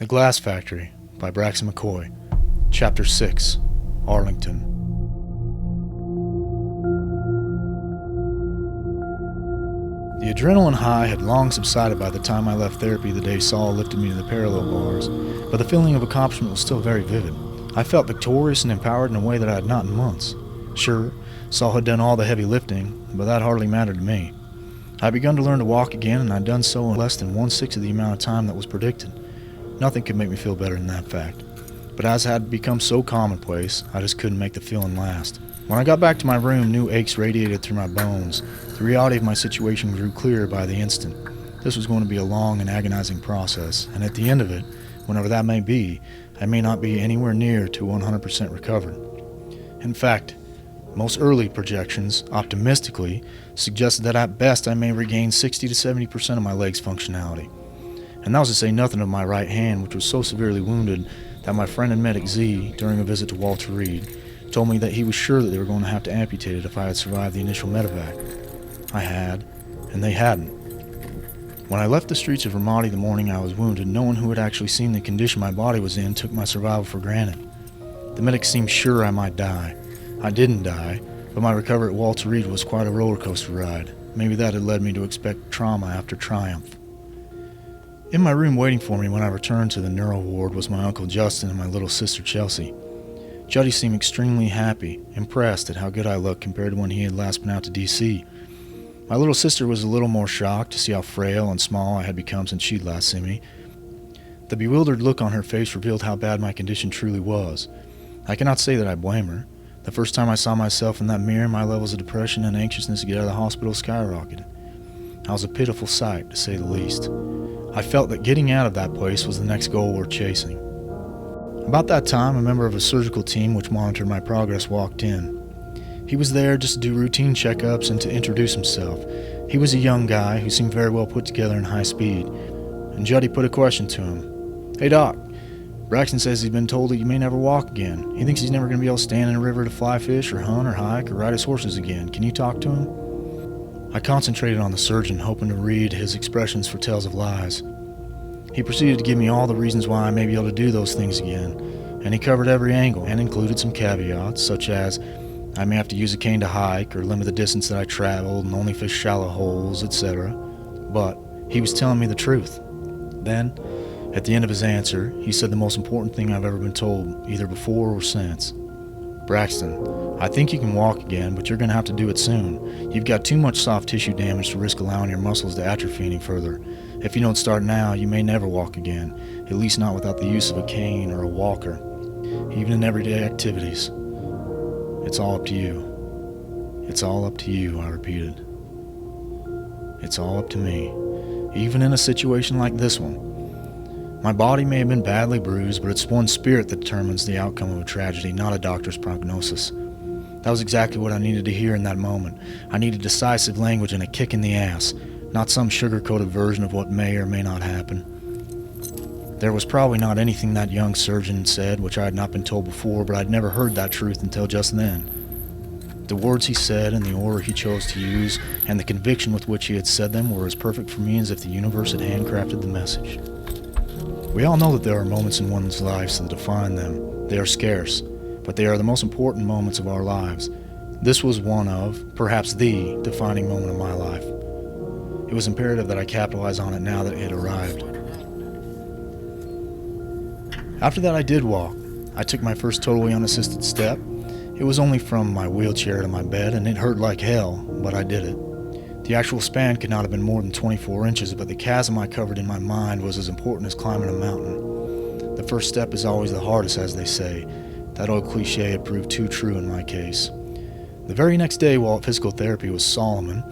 The Glass Factory by Braxton McCoy. Chapter 6. Arlington. The adrenaline high had long subsided by the time I left therapy the day Saul lifted me to the parallel bars, but the feeling of accomplishment was still very vivid. I felt victorious and empowered in a way that I had not in months. Sure, Saul had done all the heavy lifting, but that hardly mattered to me. I had begun to learn to walk again, and I had done so in less than 1/6 of the amount of time that was predicted. Nothing could make me feel better than that fact. But as it had become so commonplace, I just couldn't make the feeling last. When I got back to my room, new aches radiated through my bones. The reality of my situation grew clearer by the instant. This was going to be a long and agonizing process, and at the end of it, whenever that may be, I may not be anywhere near to 100% recovered. In fact, most early projections, optimistically, suggested that at best I may regain 60 to 70% of my leg's functionality. And that was to say nothing of my right hand, which was so severely wounded that my friend and medic Z, during a visit to Walter Reed, told me that he was sure that they were going to have to amputate it if I had survived the initial medevac. I had, and they hadn't. When I left the streets of Ramadi the morning I was wounded, no one who had actually seen the condition my body was in took my survival for granted. The medic seemed sure I might die. I didn't die, but my recovery at Walter Reed was quite a roller coaster ride. Maybe that had led me to expect trauma after triumph. In my room waiting for me when I returned to the neuro ward was my Uncle Justin and my little sister Chelsea. Juddy seemed extremely happy, impressed at how good I looked compared to when he had last been out to D.C. My little sister was a little more shocked to see how frail and small I had become since she'd last seen me. The bewildered look on her face revealed how bad my condition truly was. I cannot say that I blame her. The first time I saw myself in that mirror, my levels of depression and anxiousness to get out of the hospital skyrocketed. I was a pitiful sight, to say the least. I felt that getting out of that place was the next goal worth chasing. About that time, a member of a surgical team which monitored my progress walked in. He was there just to do routine checkups and to introduce himself. He was a young guy who seemed very well put together and high speed, and Juddy put a question to him. "Hey Doc, Braxton says he's been told that you may never walk again. He thinks he's never going to be able to stand in a river to fly fish or hunt or hike or ride his horses again. Can you talk to him?" I concentrated on the surgeon, hoping to read his expressions for tales of lies. He proceeded to give me all the reasons why I may be able to do those things again, and he covered every angle and included some caveats, such as I may have to use a cane to hike or limit the distance that I traveled and only fish shallow holes, etc. But he was telling me the truth. Then, at the end of his answer, he said the most important thing I've ever been told, either before or since. "Braxton, I think you can walk again, but you're going to have to do it soon. You've got too much soft tissue damage to risk allowing your muscles to atrophy any further. If you don't start now, you may never walk again, at least not without the use of a cane or a walker, even in everyday activities. It's all up to you. It's all up to you," I repeated. "It's all up to me, even in a situation like this one. My body may have been badly bruised, but it's one's spirit that determines the outcome of a tragedy, not a doctor's prognosis." That was exactly what I needed to hear in that moment. I needed decisive language and a kick in the ass, not some sugar-coated version of what may or may not happen. There was probably not anything that young surgeon said which I had not been told before, but I'd never heard that truth until just then. The words he said and the order he chose to use and the conviction with which he had said them were as perfect for me as if the universe had handcrafted the message. We all know that there are moments in one's life that define them. They are scarce, but they are the most important moments of our lives. This was one of, perhaps the, defining moment of my life. It was imperative that I capitalize on it now that it had arrived. After that I did walk. I took my first totally unassisted step. It was only from my wheelchair to my bed, and it hurt like hell, but I did it. The actual span could not have been more than 24 inches, but the chasm I covered in my mind was as important as climbing a mountain. The first step is always the hardest, as they say. That old cliche had proved too true in my case. The very next day, while at physical therapy with Solomon,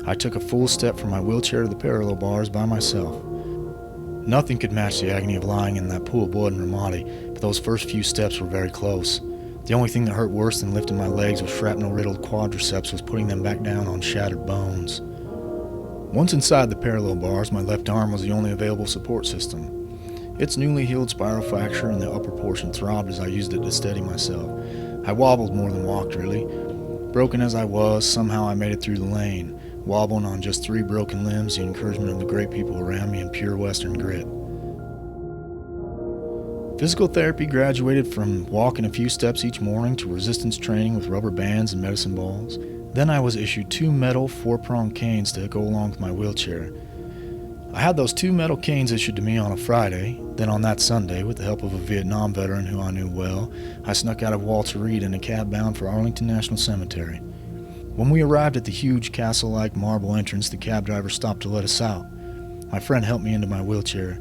I took a full step from my wheelchair to the parallel bars by myself. Nothing could match the agony of lying in that pool of blood in Ramadi, but those first few steps were very close. The only thing that hurt worse than lifting my legs with shrapnel-riddled quadriceps was putting them back down on shattered bones. Once inside the parallel bars, my left arm was the only available support system. Its newly healed spiral fracture in the upper portion throbbed as I used it to steady myself. I wobbled more than walked, really. Broken as I was, somehow I made it through the lane, wobbling on just 3 broken limbs, the encouragement of the great people around me, and pure Western grit. Physical therapy graduated from walking a few steps each morning to resistance training with rubber bands and medicine balls. Then I was issued 2 metal 4-pronged canes to go along with my wheelchair. I had those 2 metal canes issued to me on a Friday. Then on that Sunday, with the help of a Vietnam veteran who I knew well, I snuck out of Walter Reed in a cab bound for Arlington National Cemetery. When we arrived at the huge castle-like marble entrance, the cab driver stopped to let us out. My friend helped me into my wheelchair.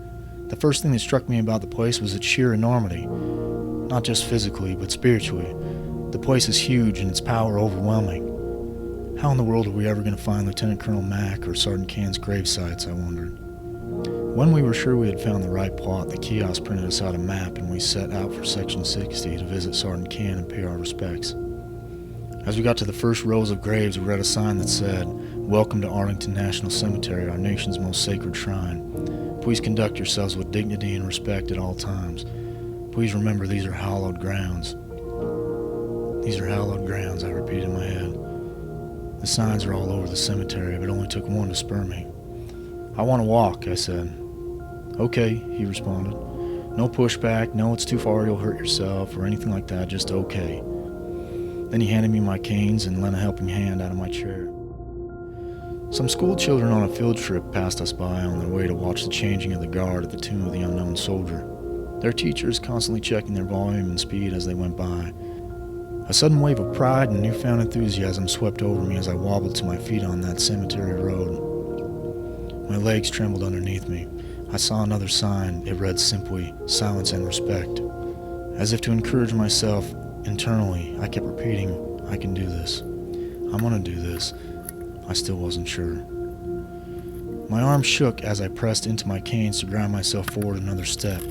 The first thing that struck me about the place was its sheer enormity, not just physically, but spiritually. The place is huge and its power overwhelming. How in the world are we ever going to find Lieutenant Colonel Mack or Sergeant Can's grave sites, I wondered. When we were sure we had found the right plot, the kiosk printed us out a map and we set out for Section 60 to visit Sergeant Can and pay our respects. As we got to the first rows of graves, we read a sign that said, "Welcome to Arlington National Cemetery, our nation's most sacred shrine. Please conduct yourselves with dignity and respect at all times. Please remember these are hallowed grounds." These are hallowed grounds, I repeated in my head. The signs are all over the cemetery, but it only took one to spur me. "I want to walk," I said. "Okay," he responded. "No pushback, no it's too far, you'll hurt yourself, or anything like that, just okay." Then he handed me my canes and lent a helping hand out of my chair. Some school children on a field trip passed us by on their way to watch the changing of the guard at the tomb of the unknown soldier. Their teachers constantly checking their volume and speed as they went by. A sudden wave of pride and newfound enthusiasm swept over me as I wobbled to my feet on that cemetery road. My legs trembled underneath me. I saw another sign. It read simply, "Silence and respect." As if to encourage myself internally, I kept repeating, "I can do this. I'm gonna do this." I still wasn't sure. My arm shook as I pressed into my canes to grind myself forward another step.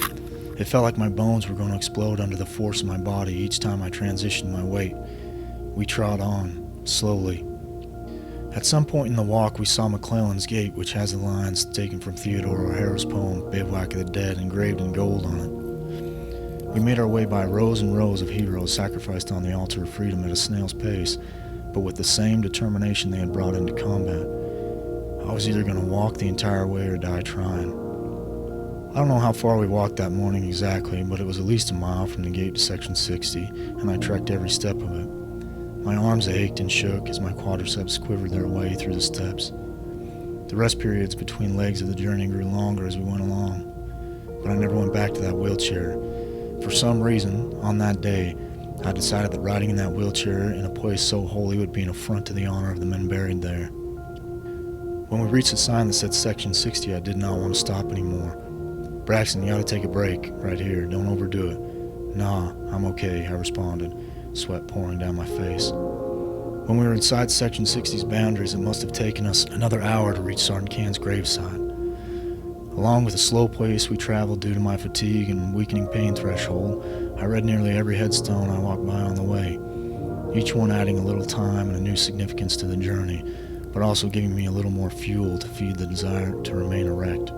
It felt like my bones were going to explode under the force of my body each time I transitioned my weight. We trod on, slowly. At some point in the walk, we saw McClellan's Gate, which has the lines taken from Theodore O'Hara's poem, "Bivouac of the Dead," engraved in gold on it. We made our way by rows and rows of heroes sacrificed on the altar of freedom at a snail's pace, but with the same determination they had brought into combat. I was either going to walk the entire way or die trying. I don't know how far we walked that morning exactly, but it was at least a mile from the gate to Section 60, and I trekked every step of it. My arms ached and shook as my quadriceps quivered their way through the steps. The rest periods between legs of the journey grew longer as we went along, but I never went back to that wheelchair. For some reason, on that day, I decided that riding in that wheelchair in a place so holy would be an affront to the honor of the men buried there. When we reached the sign that said Section 60, I did not want to stop anymore. "Braxton, you ought to take a break, right here, don't overdo it." "Nah, I'm okay," I responded, sweat pouring down my face. When we were inside Section 60's boundaries, it must have taken us another hour to reach Sergeant Can's graveside. Along with the slow pace we traveled due to my fatigue and weakening pain threshold, I read nearly every headstone I walked by on the way, each one adding a little time and a new significance to the journey, but also giving me a little more fuel to feed the desire to remain erect.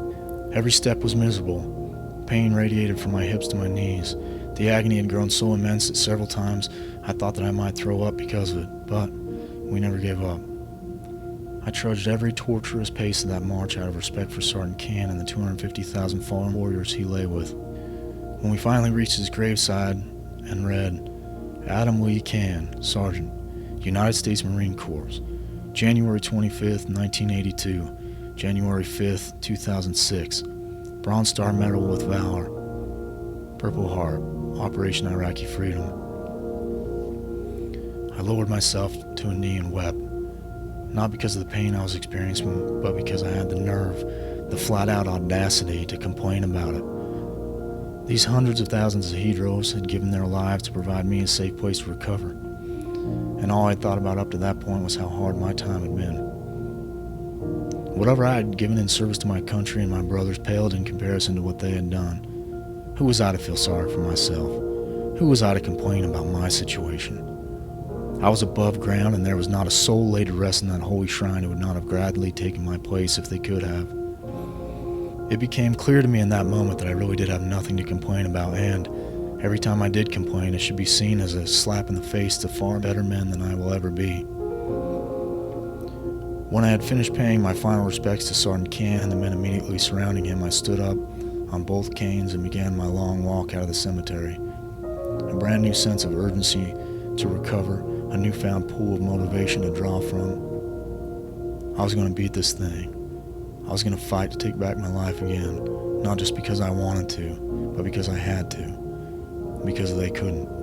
Every step was miserable. Pain radiated from my hips to my knees. The agony had grown so immense that several times I thought that I might throw up because of it, but we never gave up. I trudged every torturous pace of that march out of respect for Sergeant Can and the 250,000 fallen warriors he lay with. When we finally reached his graveside and read, "Adam Lee Can, Sergeant, United States Marine Corps, January 25th, 1982, January 5th, 2006, Bronze Star Medal with Valor, Purple Heart, Operation Iraqi Freedom." I lowered myself to a knee and wept. Not because of the pain I was experiencing, but because I had the nerve, the flat-out audacity to complain about it. These hundreds of thousands of heroes had given their lives to provide me a safe place to recover, and all I thought about up to that point was how hard my time had been. Whatever I had given in service to my country and my brothers paled in comparison to what they had done. Who was I to feel sorry for myself? Who was I to complain about my situation? I was above ground, and there was not a soul laid to rest in that holy shrine who would not have gladly taken my place if they could have. It became clear to me in that moment that I really did have nothing to complain about, and every time I did complain, it should be seen as a slap in the face to far better men than I will ever be. When I had finished paying my final respects to Sergeant Can and the men immediately surrounding him, I stood up on both canes and began my long walk out of the cemetery. A brand new sense of urgency to recover, a newfound pool of motivation to draw from. I was going to beat this thing. I was going to fight to take back my life again, not just because I wanted to, but because I had to, because they couldn't.